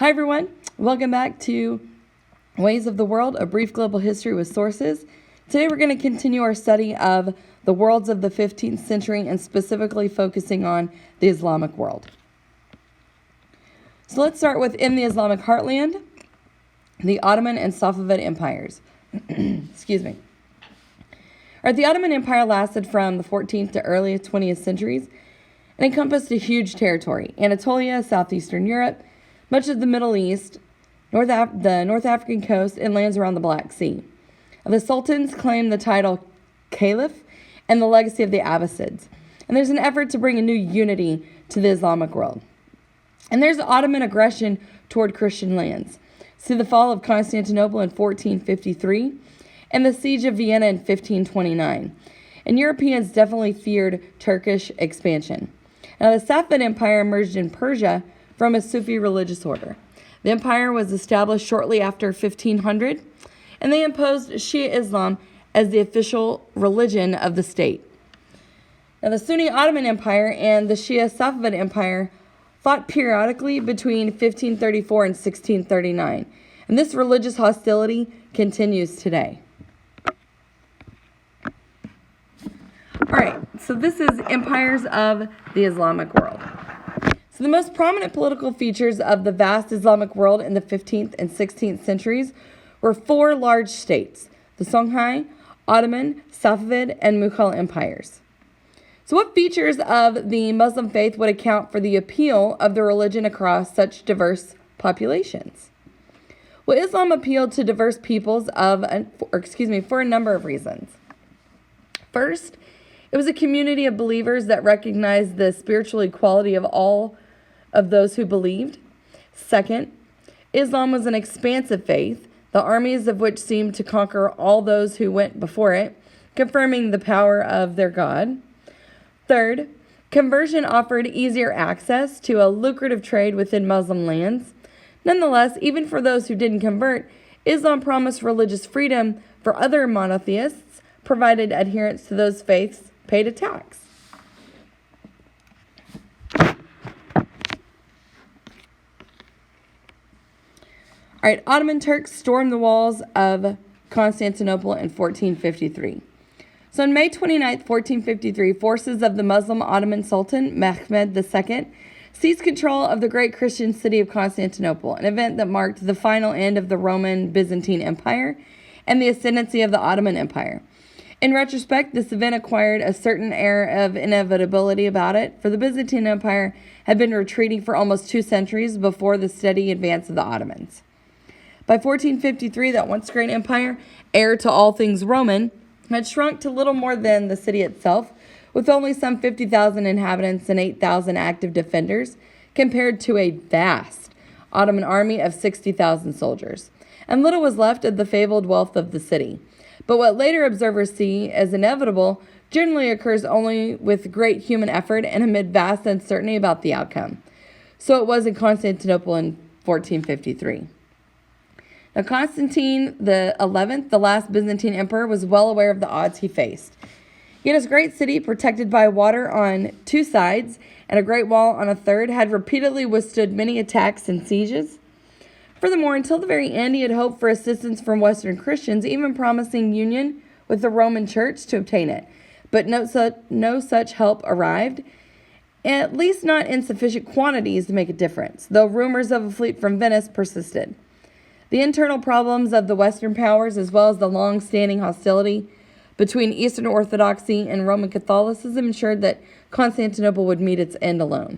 Hi everyone, welcome back to Ways of the World, a brief global history with sources. Today we're going to continue our study of the worlds of the 15th century and specifically focusing on the Islamic world. So let's start with in the Islamic heartland, the Ottoman and Safavid empires. Excuse me. The Ottoman Empire lasted from the 14th to early 20th centuries and encompassed a huge territory: Anatolia, southeastern Europe, much of the Middle East, the North African coast, and lands around the Black Sea. The sultans claimed the title caliph and the legacy of the Abbasids. And there's an effort to bring a new unity to the Islamic world. And there's Ottoman aggression toward Christian lands. See the fall of Constantinople in 1453 and the siege of Vienna in 1529. And Europeans definitely feared Turkish expansion. Now the Safavid Empire emerged in Persia from a Sufi religious order. The empire was established shortly after 1500, and they imposed Shia Islam as the official religion of the state. Now, the Sunni Ottoman Empire and the Shia Safavid Empire fought periodically between 1534 and 1639, and this religious hostility continues today. All right, so this is empires of the Islamic world. So the most prominent political features of the vast Islamic world in the 15th and 16th centuries were four large states: the Songhai, Ottoman, Safavid, and Mughal empires. So what features of the Muslim faith would account for the appeal of the religion across such diverse populations? Well, Islam appealed to diverse peoples for a number of reasons. First, it was a community of believers that recognized the spiritual equality of all of those who believed. Second, Islam was an expansive faith, the armies of which seemed to conquer all those who went before it, confirming the power of their God. Third, conversion offered easier access to a lucrative trade within Muslim lands. Nonetheless, even for those who didn't convert, Islam promised religious freedom for other monotheists, provided adherents to those faiths paid a tax. All right, Ottoman Turks stormed the walls of Constantinople in 1453. So on May 29, 1453, forces of the Muslim Ottoman Sultan Mehmed II seized control of the great Christian city of Constantinople, an event that marked the final end of the Roman Byzantine Empire and the ascendancy of the Ottoman Empire. In retrospect, this event acquired a certain air of inevitability about it, for the Byzantine Empire had been retreating for almost 2 centuries before the steady advance of the Ottomans. By 1453, that once great empire, heir to all things Roman, had shrunk to little more than the city itself, with only some 50,000 inhabitants and 8,000 active defenders, compared to a vast Ottoman army of 60,000 soldiers. And little was left of the fabled wealth of the city. But what later observers see as inevitable generally occurs only with great human effort and amid vast uncertainty about the outcome. So it was in Constantinople in 1453. Now, Constantine the 11th, the last Byzantine emperor, was well aware of the odds he faced. Yet his great city, protected by water on 2 sides and a great wall on a third, had repeatedly withstood many attacks and sieges. Furthermore, until the very end, he had hoped for assistance from Western Christians, even promising union with the Roman Church to obtain it. But no such help arrived, at least not in sufficient quantities to make a difference, though rumors of a fleet from Venice persisted. The internal problems of the Western powers, as well as the long-standing hostility between Eastern Orthodoxy and Roman Catholicism, ensured that Constantinople would meet its end alone.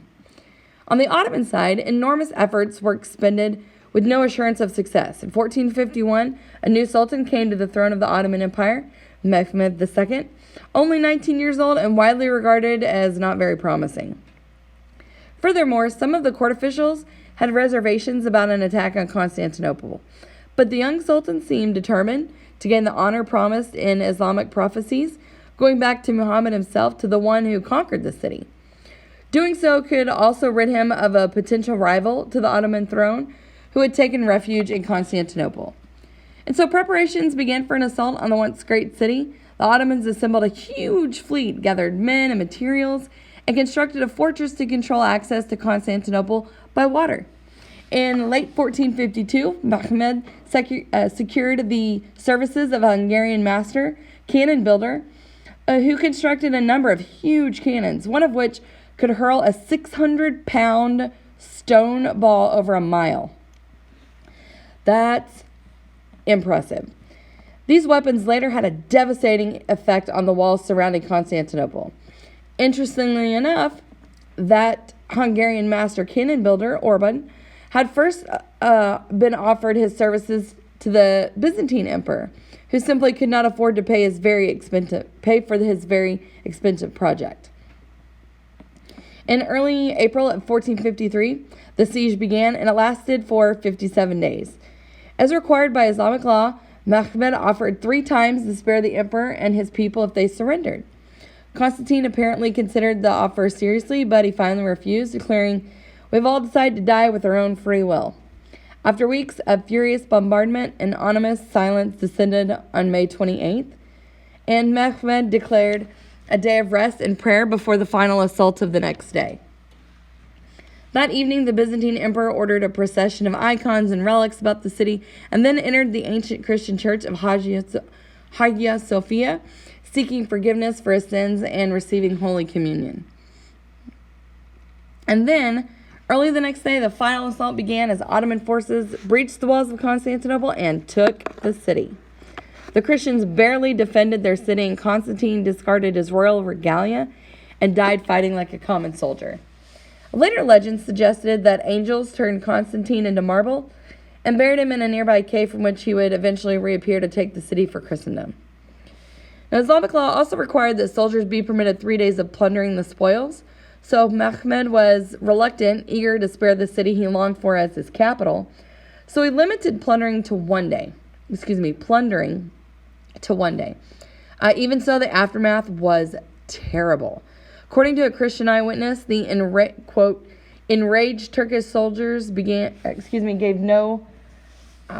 On the Ottoman side, enormous efforts were expended with no assurance of success. In 1451, a new sultan came to the throne of the Ottoman Empire, Mehmed II, only 19 years old and widely regarded as not very promising. Furthermore, some of the court officials had reservations about an attack on Constantinople, but the young sultan seemed determined to gain the honor promised in Islamic prophecies, going back to Muhammad himself, to the one who conquered the city. Doing so could also rid him of a potential rival to the Ottoman throne who had taken refuge in Constantinople. And so preparations began for an assault on the once great city. The Ottomans assembled a huge fleet, gathered men and materials, and constructed a fortress to control access to Constantinople by water. In late 1452, Mehmed secured the services of a Hungarian master, cannon builder, who constructed a number of huge cannons, one of which could hurl a 600-pound stone ball over a mile. That's impressive. These weapons later had a devastating effect on the walls surrounding Constantinople. Interestingly enough, that Hungarian master cannon builder, Orban, had first been offered his services to the Byzantine emperor, who simply could not afford to pay for his very expensive project. In early April of 1453, the siege began, and it lasted for 57 days. As required by Islamic law, Mehmed offered 3 times to spare the emperor and his people if they surrendered. Constantine apparently considered the offer seriously, but he finally refused, declaring, "We've all decided to die with our own free will." After weeks of furious bombardment, an ominous silence descended on May 28th, and Mehmed declared a day of rest and prayer before the final assault of the next day. That evening, the Byzantine emperor ordered a procession of icons and relics about the city, and then entered the ancient Christian church of Hagia Sophia, seeking forgiveness for his sins and receiving Holy Communion. And then, early the next day, the final assault began as Ottoman forces breached the walls of Constantinople and took the city. The Christians barely defended their city, and Constantine discarded his royal regalia and died fighting like a common soldier. Later legends suggested that angels turned Constantine into marble and buried him in a nearby cave from which he would eventually reappear to take the city for Christendom. Now, Islamic law also required that soldiers be permitted 3 days of plundering the spoils, so Mehmed was reluctant, eager to spare the city he longed for as his capital, so he limited plundering to 1 day. Even so, the aftermath was terrible. According to a Christian eyewitness, the enraged Turkish soldiers gave no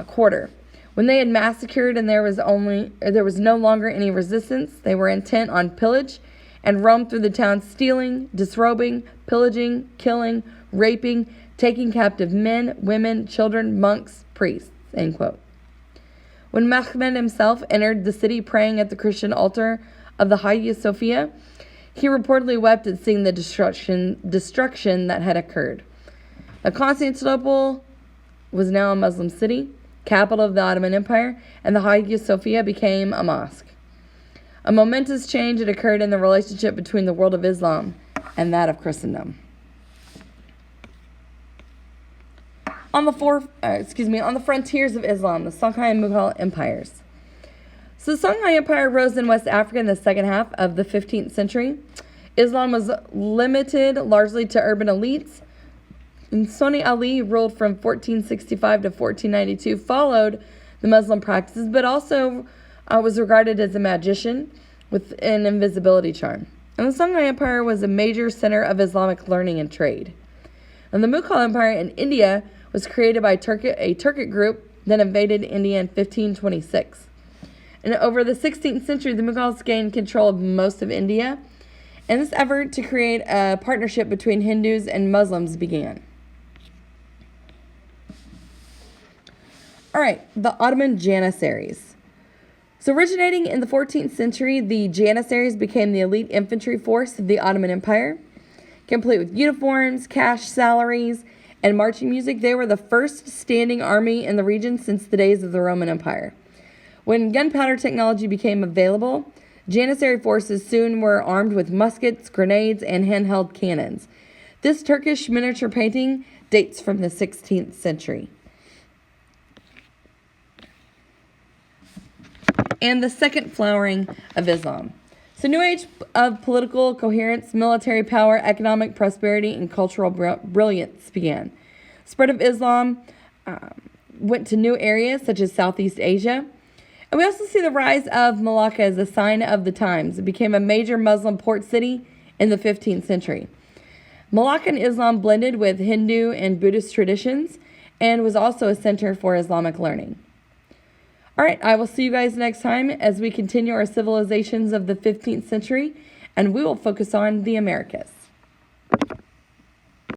quarter. When they had massacred and there was no longer any resistance, they were intent on pillage and roamed through the town, stealing, disrobing, pillaging, killing, raping, taking captive men, women, children, monks, priests. End quote. When Mehmed himself entered the city praying at the Christian altar of the Hagia Sophia, he reportedly wept at seeing the destruction that had occurred. Now, Constantinople was now a Muslim city, capital of the Ottoman Empire, and the Hagia Sophia became a mosque. A momentous change had occurred in the relationship between the world of Islam and that of Christendom. On the frontiers of Islam, the Songhai and Mughal empires. So the Songhai Empire rose in West Africa in the second half of the 15th century. Islam was limited largely to urban elites. And Soni Ali ruled from 1465 to 1492, followed the Muslim practices, but also was regarded as a magician with an invisibility charm. And the Songhai Empire was a major center of Islamic learning and trade. And the Mughal Empire in India was created by a Turkic group that invaded India in 1526. And over the 16th century, the Mughals gained control of most of India, and this effort to create a partnership between Hindus and Muslims began. All right, the Ottoman Janissaries. So originating in the 14th century, the Janissaries became the elite infantry force of the Ottoman Empire. Complete with uniforms, cash salaries, and marching music, they were the first standing army in the region since the days of the Roman Empire. When gunpowder technology became available, Janissary forces soon were armed with muskets, grenades, and handheld cannons. This Turkish miniature painting dates from the 16th century. And the second flowering of Islam. So, new age of political coherence, military power, economic prosperity, and cultural brilliance began. Spread of Islam went to new areas such as Southeast Asia. And we also see the rise of Malacca as a sign of the times. It became a major Muslim port city in the 15th century. Malaccan Islam blended with Hindu and Buddhist traditions and was also a center for Islamic learning. All right, I will see you guys next time as we continue our civilizations of the 15th century, and we will focus on the Americas.